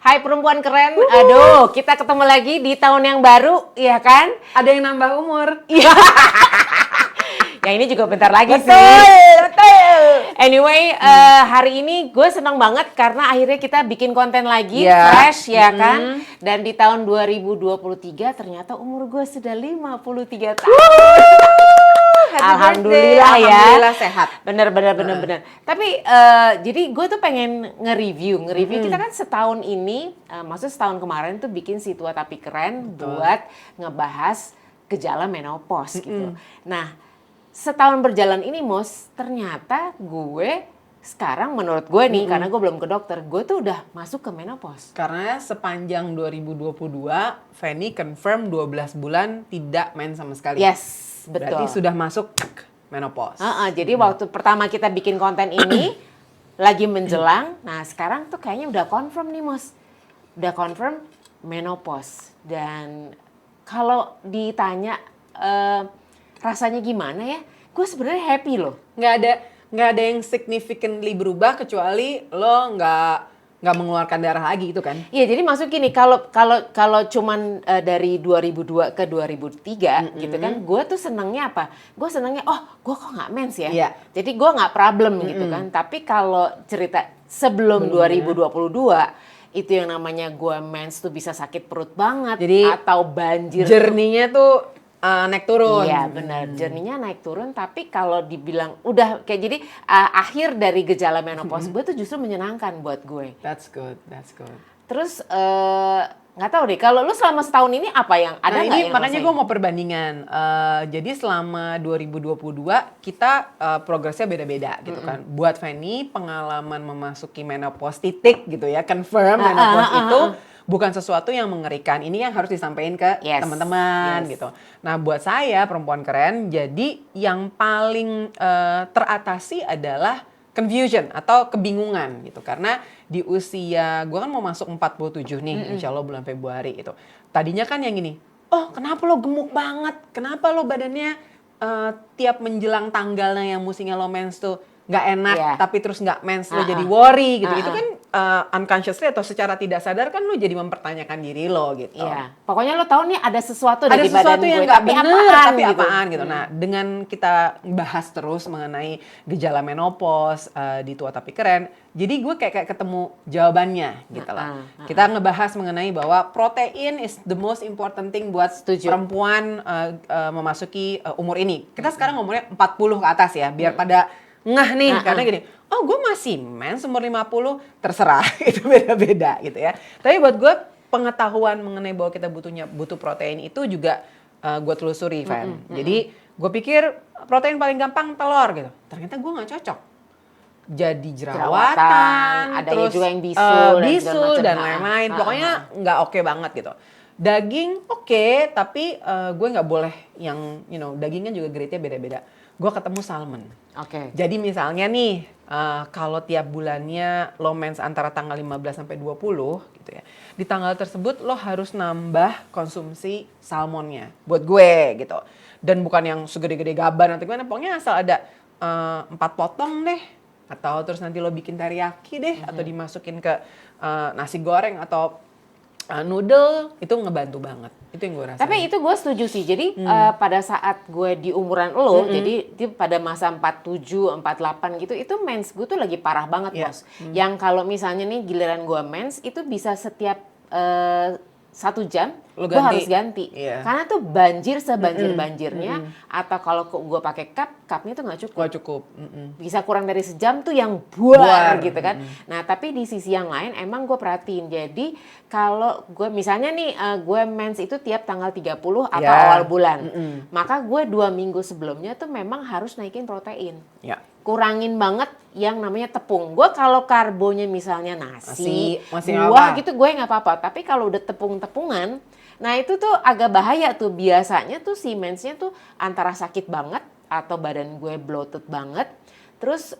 Hai perempuan keren, aduh kita ketemu lagi di tahun yang baru, ya kan? Ada yang nambah umur. Iya. Ya ini juga bentar lagi Betul, sih. betul. Anyway, hari ini gue senang banget karena akhirnya kita bikin konten lagi, Yeah. fresh ya kan? Dan di tahun 2023 ternyata umur gue sudah 53 tahun. Happy Alhamdulillah birthday. ya. Alhamdulillah sehat. Bener. Tapi jadi gue tuh pengen nge-review. Kita kan setahun ini, maksud setahun kemarin tuh bikin Si Tua Tapi Keren. Betul. Buat ngebahas gejala menopause gitu. Nah, setahun berjalan ini Mos, ternyata gue sekarang menurut gue nih, karena gue belum ke dokter, gue tuh udah masuk ke menopause. Karena sepanjang 2022, Fanny confirm 12 bulan tidak main sama sekali. Yes, betul. Berarti sudah masuk menopause. Jadi waktu pertama kita bikin konten ini lagi menjelang, nah sekarang tuh kayaknya udah confirm nih Mos, udah confirm menopause. Dan kalau ditanya rasanya gimana ya, gue sebenarnya happy loh. Nggak ada yang significantly berubah kecuali lo nggak mengeluarkan darah lagi itu kan? Iya, jadi maksud gini, kalau cuman dari 2002 ke 2003 gitu kan, gue tuh senangnya apa? Gue senangnya, gue kok nggak mens ya? Iya. Jadi gue nggak problem gitu kan. Tapi kalau cerita sebelum 2022, itu yang namanya gue mens tuh bisa sakit perut banget, Jadi, atau banjir. Journey-nya tuh naik turun. Iya benar, journey-nya naik turun. Tapi kalau dibilang udah kayak jadi akhir dari gejala menopause gue tuh justru menyenangkan buat gue. That's good. Terus nggak tahu deh, kalau lu selama setahun ini apa yang ada Nah nggak ini yang makanya gue mau perbandingan. Jadi selama 2022 kita progresnya beda-beda gitu kan. Buat Fanny pengalaman memasuki menopause titik gitu ya, confirm menopause itu bukan sesuatu yang mengerikan. Ini yang harus disampaikan ke teman-teman gitu. Nah buat saya perempuan keren, jadi yang paling teratasi adalah confusion atau kebingungan gitu. Karena di usia, gue kan mau masuk 47 nih, insya Allah bulan Februari itu. Tadinya kan yang gini, kenapa lo gemuk banget? Kenapa lo badannya tiap menjelang tanggalnya yang musimnya lo mens tuh nggak enak, tapi terus nggak mens lo jadi worry gitu. Itu kan unconsciously atau secara tidak sadar kan lo jadi mempertanyakan diri lo gitu. Iya, pokoknya lo tahu nih ada sesuatu Ada di badan sesuatu yang gue, nggak tapi bener, tapi gitu. apaan gitu. Nah, dengan kita bahas terus mengenai gejala menopause di Tua Tapi Keren, jadi gue kayak ketemu jawabannya gitu lah. Kita ngebahas mengenai bahwa protein is the most important thing buat perempuan memasuki umur ini. Kita sekarang ngomongnya 40 ke atas ya, biar pada ngeh nih, karena gini, gue masih mens umur 50, terserah, itu beda-beda gitu ya. Tapi buat gue, pengetahuan mengenai bahwa kita butuh protein itu juga gue telusuri, Van. Jadi gue pikir protein paling gampang telur gitu. Ternyata gue nggak cocok. Jadi jerawatan, ada terus juga yang bisul dan lain-lain. Pokoknya nggak oke banget gitu. Daging oke, tapi gue nggak boleh yang, dagingnya juga grade-nya beda-beda. Gue ketemu salmon. Jadi misalnya nih, kalau tiap bulannya lo mens antara tanggal 15 sampai 20 gitu ya. Di tanggal tersebut lo harus nambah konsumsi salmonnya buat gue gitu. Dan bukan yang segede-gede gaban atau gimana, pokoknya asal ada 4 potong deh. Atau terus nanti lo bikin teriyaki deh, atau dimasukin ke nasi goreng atau noodle, itu ngebantu banget. Itu yang gue rasain. Tapi itu gue setuju sih. Jadi pada saat gue di umuran lo, jadi pada masa 47, 48 gitu, itu mens gue tuh lagi parah banget, Bos. Yang kalau misalnya nih giliran gue mens, itu bisa setiap 1 jam gue harus ganti. Karena tuh banjir sebanjir-banjirnya. Atau kalau gue pakai cupnya tuh nggak cukup. Bisa kurang dari sejam tuh yang buar gitu kan. Nah tapi di sisi yang lain emang gue perhatiin. Jadi kalau gue misalnya nih gue mens itu tiap tanggal 30 atau awal bulan. Maka gue 2 minggu sebelumnya tuh memang harus naikin protein. Kurangin banget yang namanya tepung. Gue kalau karbonya misalnya nasi buah gitu gue nggak apa-apa. Tapi kalau udah tepung-tepungan, nah itu tuh agak bahaya tuh. Biasanya tuh si mensnya tuh antara sakit banget atau badan gue bloated banget. Terus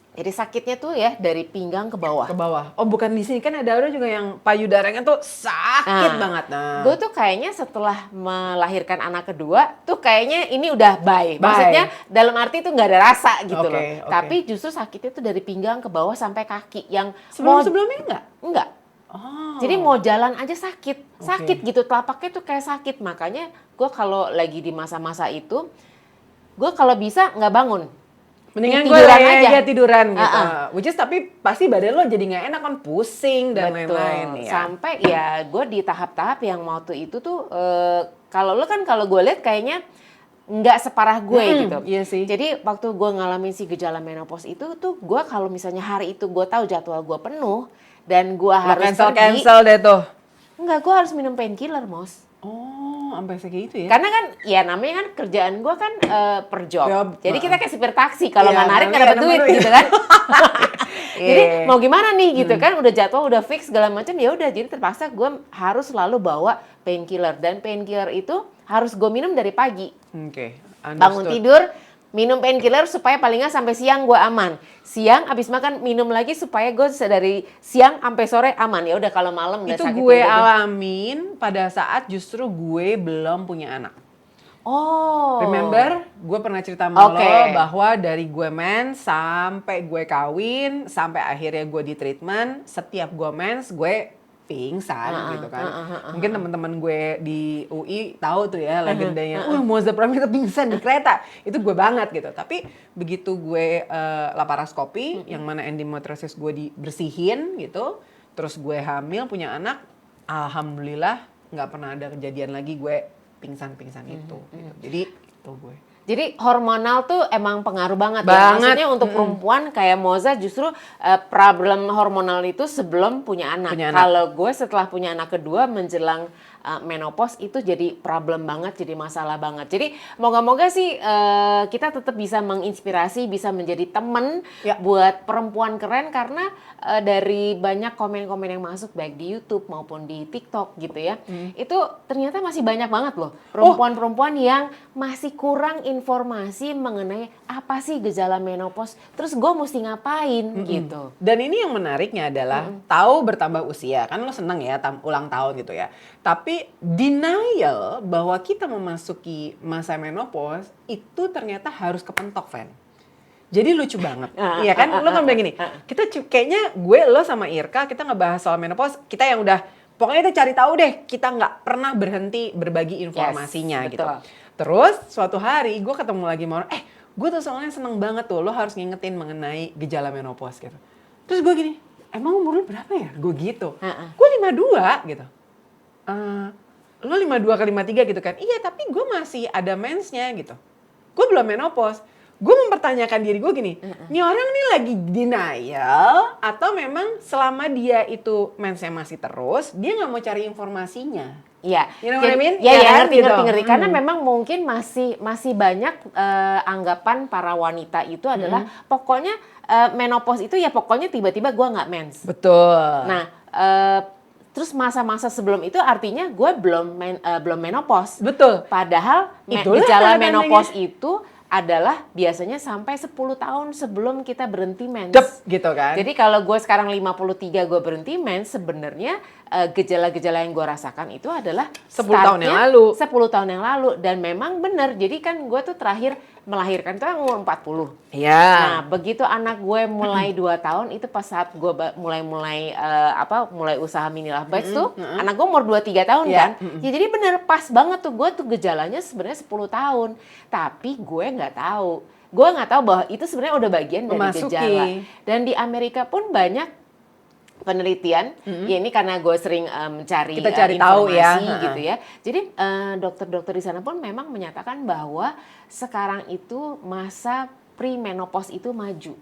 Jadi sakitnya tuh ya dari pinggang ke bawah. Ke bawah. Oh, bukan di sini kan ada orang juga yang payudaranya tuh sakit banget. Nah, gue tuh kayaknya setelah melahirkan anak kedua tuh kayaknya ini udah bye. Maksudnya dalam arti tuh nggak ada rasa gitu loh. Tapi justru sakitnya tuh dari pinggang ke bawah sampai kaki yang sebelumnya enggak. Oh. Jadi mau jalan aja sakit gitu, telapaknya tuh kayak sakit. Makanya gue kalau lagi di masa-masa itu, gue kalau bisa nggak bangun. Mendingan gue aja tiduran gitu. Which is tapi pasti badan lo jadi nggak enak kan, pusing dan lain-lain. Ya. Sampai ya gue di tahap-tahap yang waktu itu tuh kalau gue lihat kayaknya nggak separah gue gitu. Iya sih. Jadi waktu gue ngalamin si gejala menopause itu tuh gue kalau misalnya hari itu gue tahu jadwal gue penuh dan gue harus cancel deh tuh. Enggak, gue harus minum painkiller, Mos. Oh, sampai segitu ya? Karena kan, ya namanya kan kerjaan gue kan per job. Jadi kita kayak supir taksi, kalau nggak narik nggak dapat duit gitu kan. Jadi mau gimana nih gitu kan, udah jadwal, udah fix segala macam, ya udah. Jadi terpaksa gue harus selalu bawa painkiller, dan painkiller itu harus gue minum dari pagi. Bangun tidur, minum painkiller supaya paling nggak sampai siang gue aman. Siang abis makan minum lagi supaya gue dari siang sampai sore aman. Ya udah kalau malam udah sakit. Itu gue alamin pada saat justru gue belum punya anak. Oh. Remember, gue pernah cerita sama lo bahwa dari gue mens sampai gue kawin, sampai akhirnya gue di treatment, setiap gue mens gue pingsan gitu kan. Mungkin teman-teman gue di UI tahu tuh ya legendanya, Moza Pramita pingsan di kereta. Itu gue banget gitu. Tapi begitu gue laparoskopi, yang mana endometriosis gue dibersihin gitu, terus gue hamil punya anak, alhamdulillah nggak pernah ada kejadian lagi gue pingsan-pingsan itu. Gitu. Jadi itu gue. Jadi hormonal tuh emang pengaruh banget. Ya. Maksudnya untuk perempuan kayak Moza justru problem hormonal itu sebelum punya anak. Kalau gue setelah punya anak kedua menjelang menopause itu jadi problem banget, jadi masalah banget. Jadi moga-moga sih kita tetap bisa menginspirasi, bisa menjadi teman buat perempuan keren karena dari banyak komen-komen yang masuk baik di YouTube maupun di TikTok gitu ya. Itu ternyata masih banyak banget loh perempuan-perempuan yang masih kurang informasi mengenai apa sih gejala menopause, terus gue mesti ngapain gitu. Dan ini yang menariknya adalah tahu bertambah usia, kan lo seneng ya ulang tahun gitu ya. Tapi denial bahwa kita memasuki masa menopause itu ternyata harus kepentok, Fen. Jadi lucu banget, iya kan? Lo kan bilang gini, kita kayaknya gue, lo sama Irka kita ngebahas soal menopause, kita yang udah pokoknya kita cari tahu deh, kita nggak pernah berhenti berbagi informasinya gitu. Terus suatu hari gue ketemu lagi sama orang, gue tuh soalnya seneng banget tuh, lo harus ngingetin mengenai gejala menopause gitu. Terus gue gini, emang umur lo berapa ya? Gue gitu, gue 52 gitu. Lo 52 ke 53 gitu kan? Iya, tapi gue masih ada mensnya gitu. Gue belum menopause. Gue mempertanyakan diri gue gini, nih orang nih lagi denial atau memang selama dia itu mensnya masih terus, dia nggak mau cari informasinya. Iya, you know what I mean? Ya, ngerti. Karena memang mungkin masih banyak anggapan para wanita itu adalah pokoknya menopause itu ya pokoknya tiba-tiba gue nggak mens. Betul. Nah, terus masa-masa sebelum itu artinya gue belum menopause. Betul. Padahal gejala menopause itu adalah biasanya sampai 10 tahun sebelum kita berhenti mens. Gitu kan. Jadi kalau gue sekarang 53 gue berhenti mens, sebenarnya gejala-gejala yang gue rasakan itu adalah 10 tahun yang lalu. 10 tahun yang lalu. Dan memang benar, jadi kan gue tuh terakhir melahirkan itu umur 40. Iya. Nah, begitu anak gue mulai 2 tahun, itu pas saat gue mulai usaha Mini Love Bites tuh, anak gue umur 2-3 tahun kan. Ya jadi benar pas banget tuh, gue tuh gejalanya sebenarnya 10 tahun. Tapi gue nggak tahu. Gue nggak tahu bahwa itu sebenarnya udah bagian dari gejala. Dan di Amerika pun banyak penelitian, ya ini karena gue sering mencari informasi gitu ya. Jadi dokter-dokter di sana pun memang menyatakan bahwa sekarang itu masa premenopause itu maju.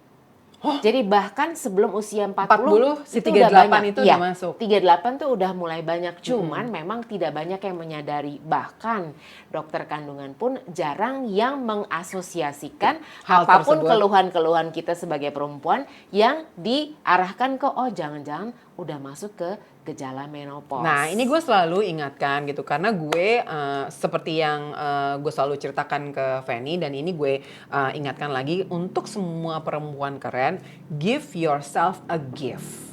Jadi bahkan sebelum usia 40 si itu 38 udah banyak. itu udah masuk. 38 tuh udah mulai banyak, cuman memang tidak banyak yang menyadari. Bahkan dokter kandungan pun jarang yang mengasosiasikan hal apapun tersebut. keluhan-keluhan kita sebagai perempuan yang diarahkan ke jangan-jangan udah masuk ke gejala menopause. Nah, ini gue selalu ingatkan gitu karena gue seperti yang gue selalu ceritakan ke Fanny dan ini gue ingatkan lagi untuk semua perempuan keren, give yourself a gift.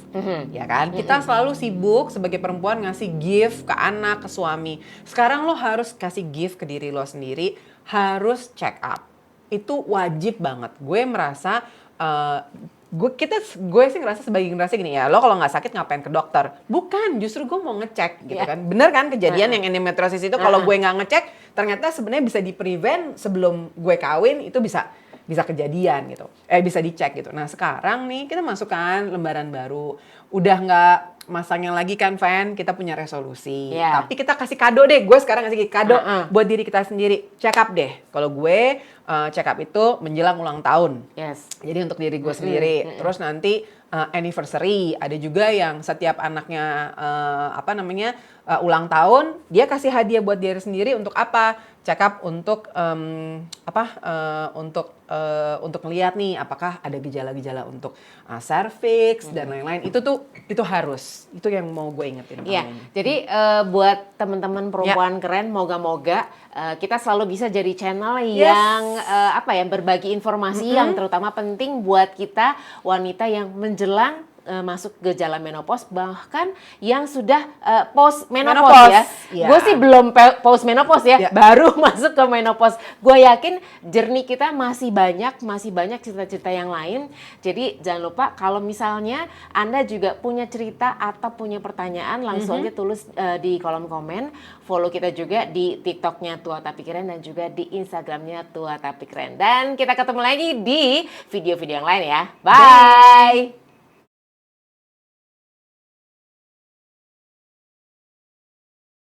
Ya kan, kita selalu sibuk sebagai perempuan ngasih gift ke anak, ke suami. Sekarang lo harus kasih gift ke diri lo sendiri, harus check up. Itu wajib banget. Gue merasa gue sih ngerasa sebagai generasi gini ya, lo kalau nggak sakit ngapain ke dokter? Bukan, justru gue mau ngecek gitu kan. Bener kan kejadian yang endometriosis itu kalau gue nggak ngecek, ternyata sebenarnya bisa di-prevent sebelum gue kawin, itu bisa kejadian gitu. Bisa dicek gitu. Nah sekarang nih kita masukkan lembaran baru. Udah nggak masanya lagi kan Fan, kita punya resolusi. Tapi kita kasih kado deh. Gue sekarang kasih kado buat diri kita sendiri. Check up deh. Kalau gue check up itu menjelang ulang tahun. Jadi untuk diri gue sendiri. Terus nanti anniversary. Ada juga yang setiap anaknya ulang tahun, dia kasih hadiah buat diri sendiri untuk apa? Check up untuk untuk ngeliat nih apakah ada gejala-gejala untuk cervix dan lain-lain. Itu harus. Itu yang mau gue ingetin. Jadi buat teman-teman perempuan keren, moga-moga kita selalu bisa jadi channel yang berbagi informasi yang terutama penting buat kita wanita yang menjelang masuk gejala menopause, bahkan yang sudah post menopause ya. Gue sih belum post menopause ya, baru masuk ke menopause. Gue yakin journey kita masih banyak cerita-cerita yang lain. Jadi jangan lupa kalau misalnya Anda juga punya cerita atau punya pertanyaan, langsung aja tulis di kolom komen. Follow kita juga di TikToknya Tua Tapi Keren dan juga di Instagramnya Tua Tapi Keren. Dan kita ketemu lagi di video-video yang lain ya. Bye.